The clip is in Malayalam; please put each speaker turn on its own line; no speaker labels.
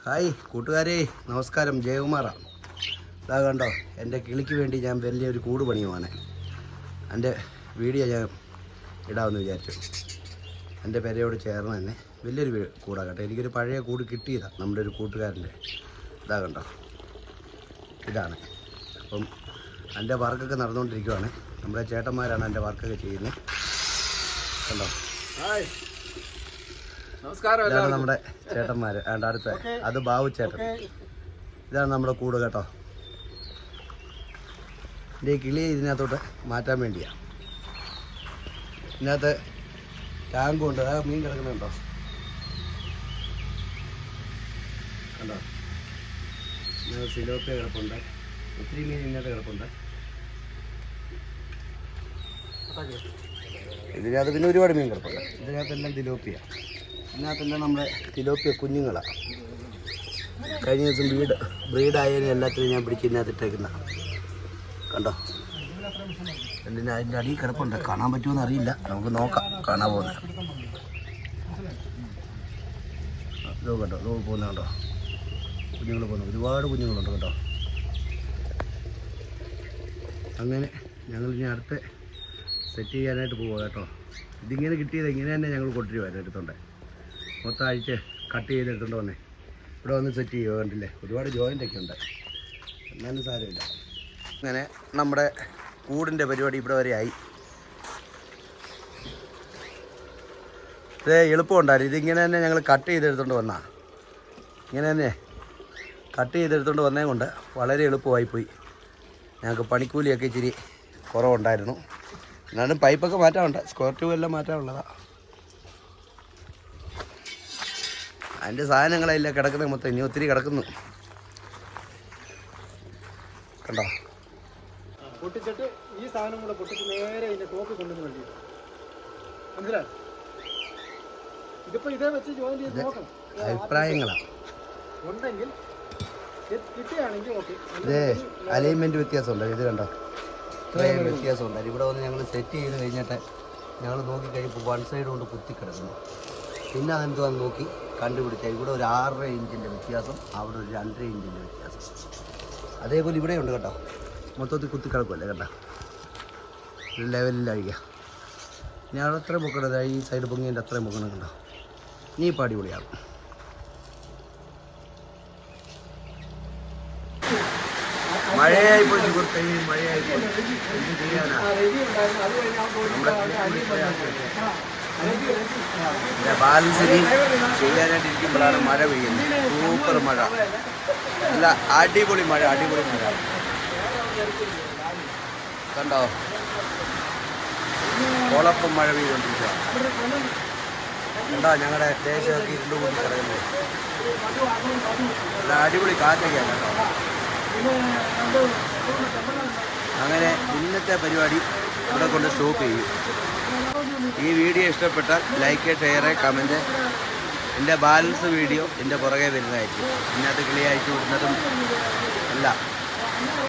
ഹായ് കൂട്ടുകാരെ, നമസ്കാരം. ജയകുമാറാണ്. ഇതാ കണ്ടോ, എൻ്റെ കിളിക്ക് വേണ്ടി ഞാൻ വലിയൊരു കൂട് പണിയുവാണ്. എൻ്റെ വീഡിയോ ഞാൻ ഇടാമെന്ന് വിചാരിച്ചു. എൻ്റെ പെരയോട് ചേർന്ന് തന്നെ വലിയൊരു കൂടാണ് കേട്ടോ. എനിക്കൊരു പഴയ കൂട് കിട്ടിയതാണ് നമ്മുടെ ഒരു കൂട്ടുകാരൻ്റെ. ഇതാ കണ്ടോ, ഇതാണ്. അപ്പം എൻ്റെ വർക്കൊക്കെ നടന്നുകൊണ്ടിരിക്കുവാണ്. നമ്മുടെ ചേട്ടന്മാരാണ് എൻ്റെ വർക്കൊക്കെ ചെയ്യുന്നത്. കണ്ടോ,
നമസ്കാരം.
ഇതാണ് നമ്മുടെ ചേട്ടന്മാർ. അടുത്ത അത് ബാബു ചേട്ടൻ. ഇതാണ് നമ്മുടെ കൂട് കേട്ടോ. എൻ്റെ ഈ കിളിയെ ഇതിനകത്തോട്ട് മാറ്റാൻ വേണ്ടിയാണ്. ഇതിനകത്ത് ടാങ്കും ഉണ്ട്. അതായത് മീൻ കിടക്കുന്നുണ്ടോ, കണ്ടോ. ഇതിനകത്ത് സിലോപ്പിയ കിടപ്പുണ്ട്, ഒത്തിരി മീൻ ഇതിനകത്ത് കിടപ്പുണ്ട്. ഇതിനകത്ത് പിന്നെ ഒരുപാട് മീൻ കിടപ്പുണ്ട്. ഇതിനകത്തെല്ലാം തിലോപ്പിയ. ഇതിനകത്തെല്ലാം നമ്മുടെ തിലോപ്പിയ കുഞ്ഞുങ്ങളാണ്. കഴിഞ്ഞ ദിവസം ബ്രീഡായാലും എല്ലാത്തിനും ഞാൻ പിടിച്ച് ഇതിനകത്തിട്ടേക്കുന്ന കണ്ടോ. അതിൻ്റെ അടിയിൽ കിടപ്പുണ്ട്. കാണാൻ പറ്റുമെന്ന് അറിയില്ല, നമുക്ക് നോക്കാം. കാണാൻ പോകുന്നത് ഇതോ കേട്ടോ, ഇതോ പോകുന്ന കേട്ടോ. കുഞ്ഞുങ്ങൾ പോകുന്നു, ഒരുപാട് കുഞ്ഞുങ്ങളുണ്ട് കേട്ടോ. അങ്ങനെ ഞങ്ങളിനി അടുത്ത് സെറ്റ് ചെയ്യാനായിട്ട് പോവുക കേട്ടോ. ഇതിങ്ങനെ കിട്ടിയത് ഇങ്ങനെ തന്നെ ഞങ്ങൾ കൊണ്ടുവരുമായിരുന്നു. എടുത്തോണ്ട് മൊത്തം അഴിച്ച് കട്ട് ചെയ്തെടുത്തോണ്ട് വന്നേ ഇവിടെ വന്ന് സെറ്റ് ചെയ്യുക. കണ്ടില്ലേ, ഒരുപാട് ജോയിൻ്റൊക്കെ ഉണ്ട്, എന്നാലും സാരമില്ല. അങ്ങനെ നമ്മുടെ കൂടിൻ്റെ പരിപാടി ഇവിടെ വരെ ആയി. ഇത് എളുപ്പമുണ്ടായിരുന്നു. ഇതിങ്ങനെ തന്നെ ഞങ്ങൾ കട്ട് ചെയ്തെടുത്തോണ്ട് വന്നാൽ, ഇങ്ങനെ തന്നെ കട്ട് ചെയ്തെടുത്തോണ്ട് വന്നേ കൊണ്ട് വളരെ എളുപ്പമായിപ്പോയി. ഞങ്ങൾക്ക് പണിക്കൂലിയൊക്കെ ഇച്ചിരി കുറവുണ്ടായിരുന്നു. എന്നാലും പൈപ്പൊക്കെ മാറ്റാനുണ്ട്, സ്ക്വയർ ട്യൂബ് എല്ലാം മാറ്റാനുള്ളതാണ്. അതിൻ്റെ സാധനങ്ങളെല്ലാം കിടക്കുന്നത് മൊത്തം ഇനി ഒത്തിരി കിടക്കുന്നു കണ്ടോ.
പൊട്ടിച്ചിട്ട് ഈ സാധനം കൂടെ പൊട്ടിച്ച് നേരെ ഇതിന്റെ ടോപ്പ് കൊണ്ടുവന്ന് വേണ്ടി മനസ്സിലായി. ഇതിപ്പോ ഇതേ വെച്ച് ജോയിൻ ചെയ്ത് നോക്കണം.
അഭിപ്രായങ്ങളാണ്
ഉണ്ടെങ്കിൽ കിട്ടുകയാണെങ്കിൽ ഓക്കെ.
ഇതേ അലൈൻമെൻറ്റ് വ്യത്യാസമുണ്ട്. ഇത് കണ്ടോ, ഇത്രയും വ്യത്യാസമുണ്ട്. ഇവിടെ വന്ന് ഞങ്ങൾ സെറ്റ് ചെയ്ത് കഴിഞ്ഞിട്ട് ഞങ്ങൾ നോക്കിക്കഴിയുമ്പോൾ വൺ സൈഡ് കൊണ്ട് കുത്തി കിടക്കുന്നു. പിന്നെ അതെന്തുവാന്ന് നോക്കി കണ്ടുപിടിച്ചാൽ ഇവിടെ ഒരു 6.5 ഇഞ്ചിൻ്റെ വ്യത്യാസം, അവിടെ ഒരു 2.5 ഇഞ്ചിൻ്റെ വ്യത്യാസം. അതേപോലെ ഇവിടെ ഉണ്ട് കേട്ടോ. മൊത്തത്തിൽ കുത്തി കിടക്കുമല്ലേ കേട്ടോ. ഒരു ലെവലിലഴിക്കുക. ഞാൻ അവിടെ അത്രയും പൊക്കണത്, ഈ സൈഡ് പൊങ്ങിയതിൻ്റെ അത്രയും പൊക്കണം കണ്ടോ. നീ ഇപ്പോൾ അടിപൊളിയാകും. മഴയായിപ്പോയി സുഹൃത്തെ, മഴയായിപ്പോയി. എന്ത് ചെയ്യാനാ. ബാലൻസിന് ചെയ്യാനായിട്ട് ഇരിക്കുമ്പോഴാണ് മഴ പെയ്യുന്നത്. സൂപ്പർ മഴ, അല്ല അടിപൊളി മഴ, അടിപൊളി മഴ കണ്ടോ. ഓളപ്പം മഴ പെയ്തുകൊണ്ടിരിക്കുക കണ്ടോ. ഞങ്ങളുടെ ദേശമൊക്കെ ഇരുണ്ട് കൂടി കിടക്കുന്നത്. നല്ല അടിപൊളി കാറ്റൊക്കെയാണ് കേട്ടോ. അങ്ങനെ ഇന്നത്തെ പരിപാടി ഇവിടെ കൊണ്ട് സ്റ്റോപ്പ് ചെയ്യും. ഈ വീഡിയോ ഇഷ്ടപ്പെട്ടാൽ ലൈക്ക്, ഷെയർ, കമൻറ്റ്. എൻ്റെ ബാലൻസ് വീഡിയോ എൻ്റെ പുറകെ വരുന്നതായിരിക്കും. ഇതിനകത്ത് കിളിയായിട്ട് വിടുന്നതും എല്ലാം.